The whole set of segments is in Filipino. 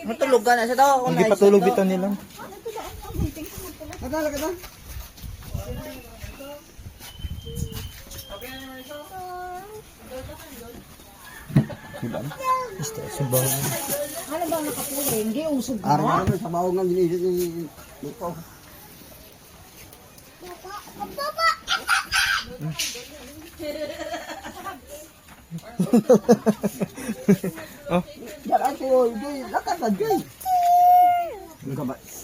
Matulog ka na sa tao. Hindi patulog dito nila. Natala ka na? Subaw. Ano ba nakapuli? Hindi usog na. Araw-araw sa baho nga ginisit ni Luko. Oh, Yan ako, Joy. Lakat na, Joy.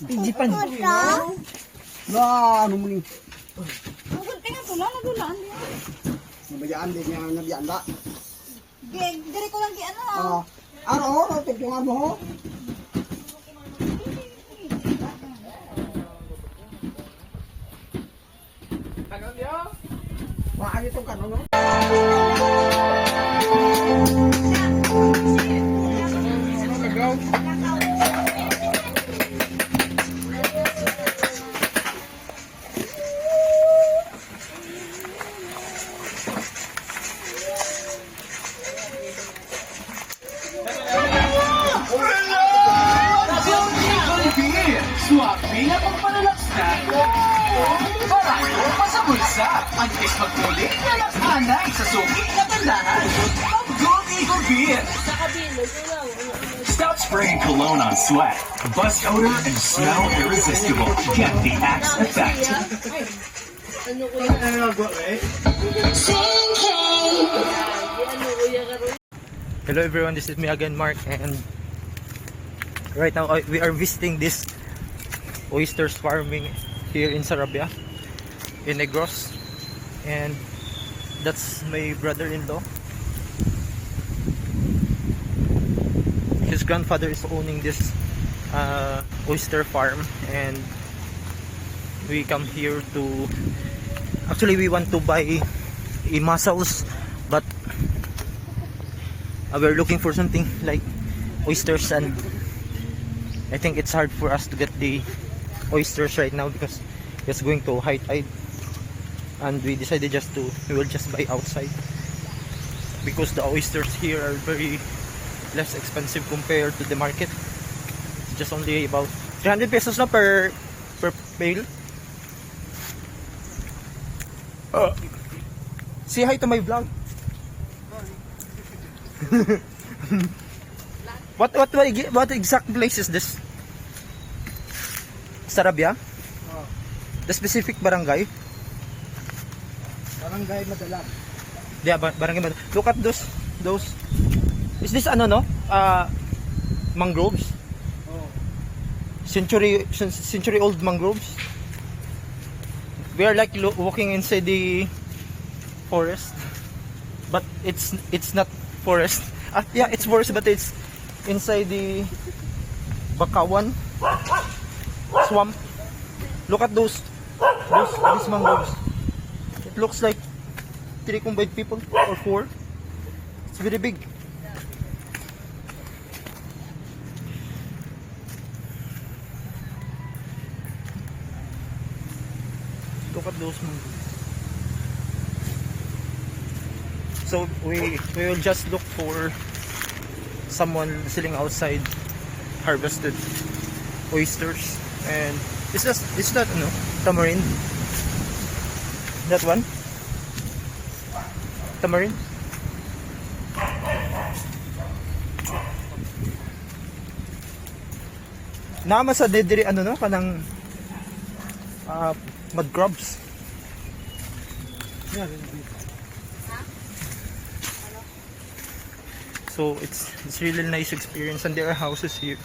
Ijipan. Na, ano mo ni? Tingnan ko lang, nagulaan niya. Nabayaan din niya, nabiyaan ba? Dire ko lang di ano. Araw-araw, tipungan mo ho. Wah, itong kanon, no? Swabe na pagpanalaksnak. Barato pa sa bulsa. Ang tis magpulit na laksanay sa suki na tandahan. Ang Gold Eagle Beer. Stop spraying cologne on sweat. Bust odor and smell irresistible. Get the Axe effect. Hello everyone, this is me again, Mark, and right now we are visiting this oysters farming here in Sarabia, in Negros, and that's my brother-in-law. His grandfather is owning this oyster farm, and we come here to, actually we want to buy mussels, but we're looking for something like oysters, and I think it's hard for us to get the oysters right now because it's going to high tide, and we decided we will just buy outside because the oysters here are very less expensive compared to the market. It's just only about 300 pesos na per pail. Say hi to my vlog. What exact place is this? Sarabia? The specific barangay? Barangay Madalag. Yeah, barangay Madalag. Look at those. Is this ano, no? Mangroves? Oh. Century old mangroves. We are like walking inside the forest, but it's not forest. Yeah, it's forest, but it's inside the Bakawan swamp. Look at these mangroves. It looks like 3 combined people or 4. It's very big. Look at those mangroves. So we will just look for someone selling outside harvested oysters. And is that no tamarind? That one? Tamarind? Nama sa didiri ano no kanang mud crabs. Yeah. So it's really nice experience, and there are houses here,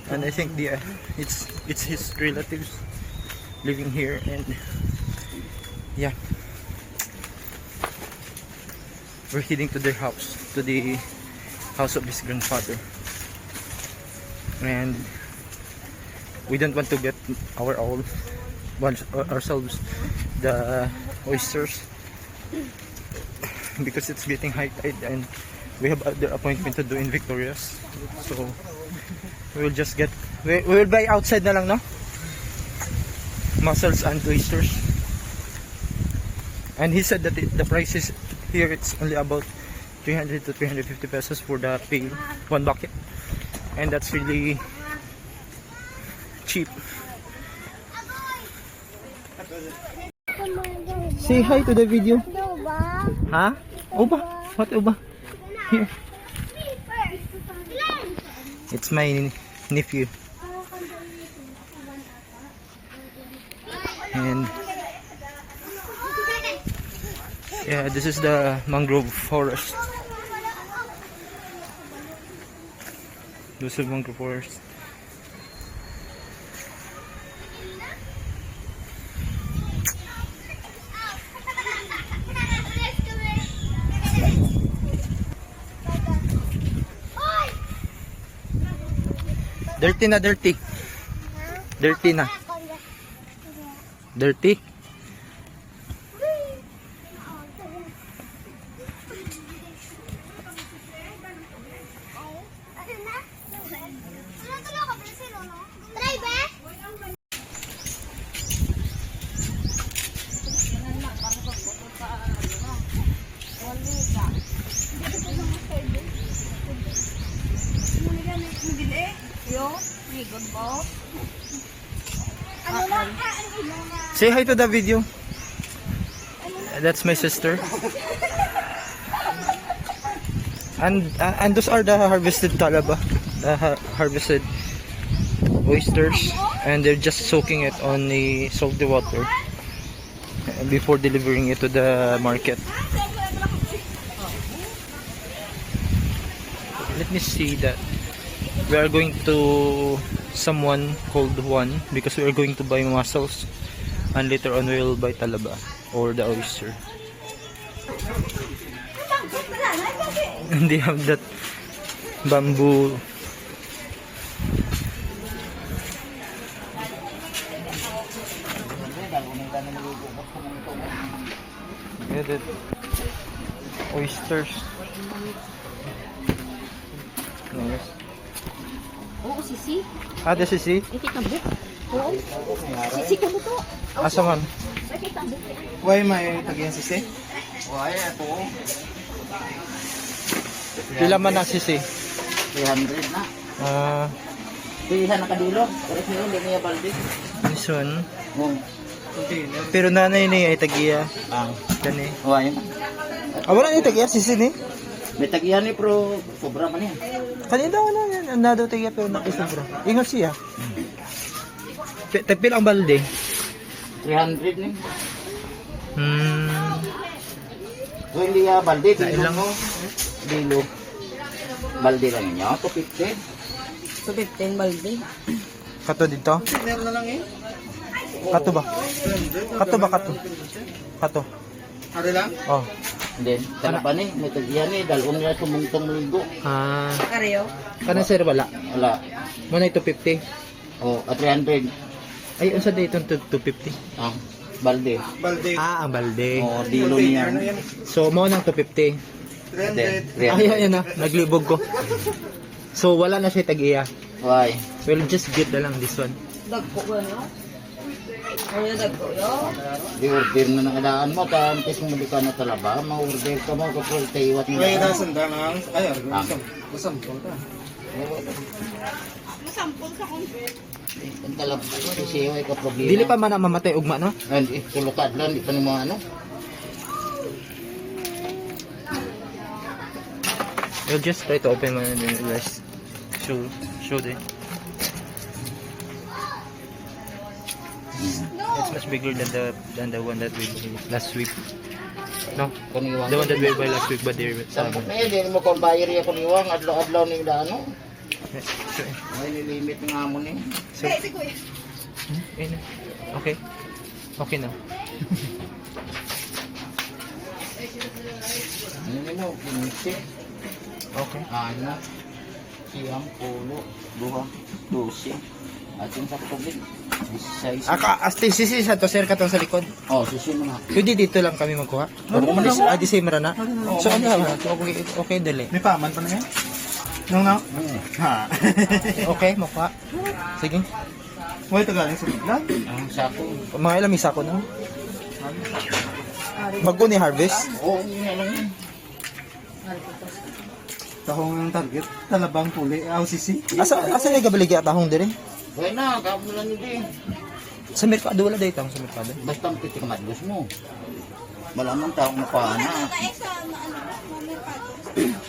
and I think it's his relatives living here, and yeah, we're heading to their house, to the house of his grandfather, and we don't want to get ourselves the oysters because it's getting high tide, and we have other appointment to do in Victorious, so we will buy outside na lang, no? Mussels and oysters, and he said that the price is here it's only about 300 to 350 pesos for the pail, 1 bucket, and that's really cheap. Say hi to the video. Huh? Uba? What uba? Here. It's my nephew. And yeah, this is the mangrove forest. This is mangrove forest. Dirty na dirty. Dirty na. Dirty. Say hi to the video. That's my sister. And those are the harvested talaba, the harvested oysters, and they're just soaking it on the salty water before delivering it to the market. Let me see that. We are going to someone called Juan because we are going to buy mussels, and later on we will buy talaba or the oyster. And they have that bamboo. Yeah, that oysters. Nice. Oo, sisi. Ah, the sisi? Iti kabuk. Oo. Sisi ka mo to. Asa man? Iti kabuk. Why may tagyan sisi? Why ito? Pila man ang sisi? 300 na. Ah, Pilihan na kadilo. Pero sila hindi niya balde. this one. Container. Pero nanay niya ay tagiya. Kani. Why? Ah, wala niya tagiya sisi ni? May tagyan ni pro sobra man yan. Kani daw na yan. Ang daw tagiya pero nakisubra. Ingat siya. Pila ang balde? 300 ni. So hindi ya balde Dahil lang. dilo. Balde lang niya. 250. So, 15 balde. Kato dito? Meron na lang eh. Kato ba? Kato ba kato? Kato. Ano lang? Oh. Then, pa ni, may tagyan ni, dalawang niya tumungtong ligo. Ah, Karyo? kanan sir wala. Wala. Muna ito 50. Oh, at 300. Ay, unsa dito 250? Ah, balde. Ah, ang balde. Oh, dilo niya. So, mo nang 250. 300. Ay, ayan na, naglibog ko. So, wala na siya tag-iya. Why? We'll just get na lang this one. Dagko ba no? Ano dagko yo? I-order na nakadaan mo, tantes mo di ka na talaba, ma-order ka mo, kapag tayo at May nila. nasanda na ay, Ah. masampol ka. Masampol ka kung Ang talaba mo, siya ay ka-problema. Dili pa man ang mamatay ugma, no? Hindi, tulukad lang, di pa ni mga ano. We'll just try to open one and then let's show them. It's much bigger than the one that we bought last week. No, Kuniwang. the one that we bought last week, but they're Sampok na yun, di mo kong bayar yung kuniwang, adlaw-adlaw ni ano. So, Ay, nilimit nga mo ni. okay, okay na. Ano mo, pinisi. Okay. Ano, siyam, pulo, 2, 12. At yung sa tubig, 16. Sisi sa to sir katong sa likod. Oh, susi mo na. Pwede dito lang kami magkuha. Di same ra na. So ano ba? Okay dali. May paman pa na yan? Nung na? Ha. Okay, makuha. Sige. Why ito galing sa bigla? Ang sako. Mga ilang isa ko na. Bago ni harvest. Oo, yun na lang yun. Tahong ang target. Talabang puli. Aw, sisi. Asa na gabaligi at tahong dire? Kaya na, kamulan nyo din. Sa merkado wala daytang sa merkado. Basta ang pitik madlos mo. Malamang taong napaana.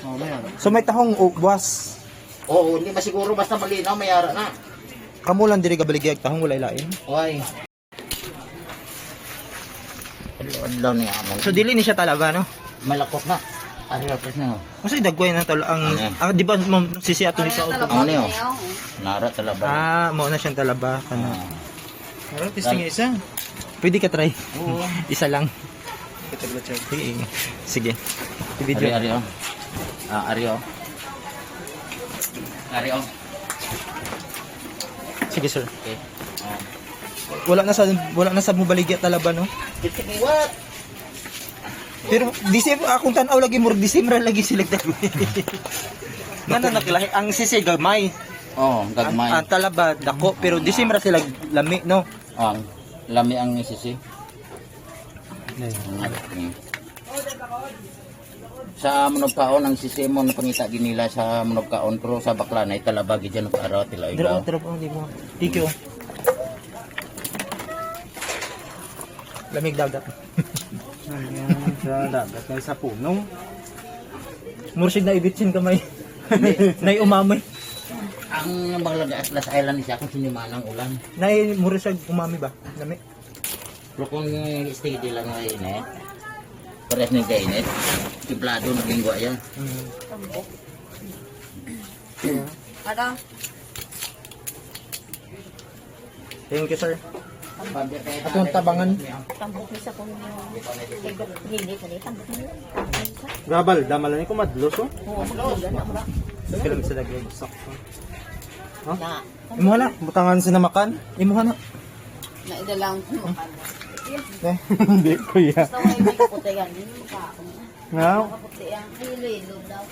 Oh, mayroon. So may tahong buwas. Oo, hindi masiguro basta malinaw, mayara na. Kamulan dire gabaligi at tahong wala ilain. Uy. Adlaw niya amon. So dili ni siya talaga no. Malakot na. Ari rapres na. Kasi dagway na talo ang di ba sisi ato ni sa auto. Ano niyo? Nara talaba. Mo na siyang talaba kana. Pero testing nga isa. Pwede ka try. Oo. Isa lang. Katagla check. Sige. Sige. I-video. Ari oh. Ari oh. Ari oh. Sige sir. Okay. Wala na sa mobaligi at talaba no. Sige, what? Pero December akong tanaw lagi mo December lagi sila dagway. Nana nakilahi ang sisi gamay. Oh, gagmay. Ang talaba dako pero December sila lami no. Ang lami ang isisi. Sa Manogkaon ang sisi mo napangita din nila sa Manogkaon pero sa bakla na italaba gid yan para tila Dero ikaw. di mo. Thank you. Lamig dagat. Ayan, sa dagat na sa punong. Mursid na ibitsin kamay. Nay umamoy. Ang mga Atlas Island siya kung sinimanang ulan. Nay mursid umami ba? Lami. Pero kung steady lang na init, pares ng kainit, tiplado na lingwa yan. Ada. Thank you sir. Atong tabangan. Tambok ni sa kung hindi ko ni tambok ni. Gabal, damalan ni ko madlos oh. Oo, maganda na mo. Kalam sa dagway. Na, Imuha na. Butangan sinamakan. Imuha na. na ida lang. Hindi kuya. Sa way may kaputi yan, hindi mo ka. Nga, Kaputi yan, hilo daw.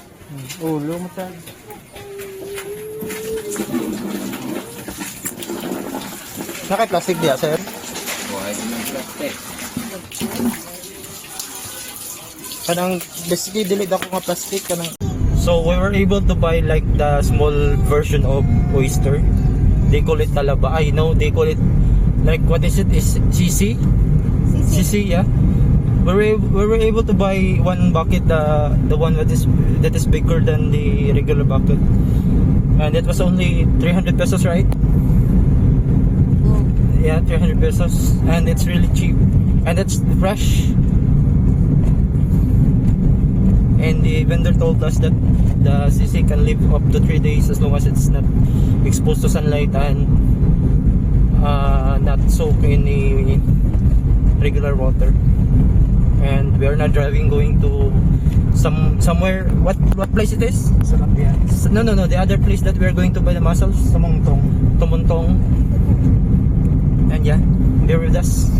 ulo mo sa. Naka-plastic diya sir. Buhay din ng plastic. Kanang basically delete ako nga plastic kanang. So we were able to buy like the small version of oyster. They call it talaba. I know they call it like what is it is CC? CC, yeah. We were able to buy one bucket, the one that is bigger than the regular bucket, and it was only 300 pesos, right? Yeah, 300 pesos, and it's really cheap, and it's fresh. And the vendor told us that the CC can live up to 3 days as long as it's not exposed to sunlight and not soaked in the regular water. And we are now driving going to somewhere. What place it is? Salapian. No, the other place that we are going to buy the mussels. Tumuntong. Tumuntong. And yeah, bear with us.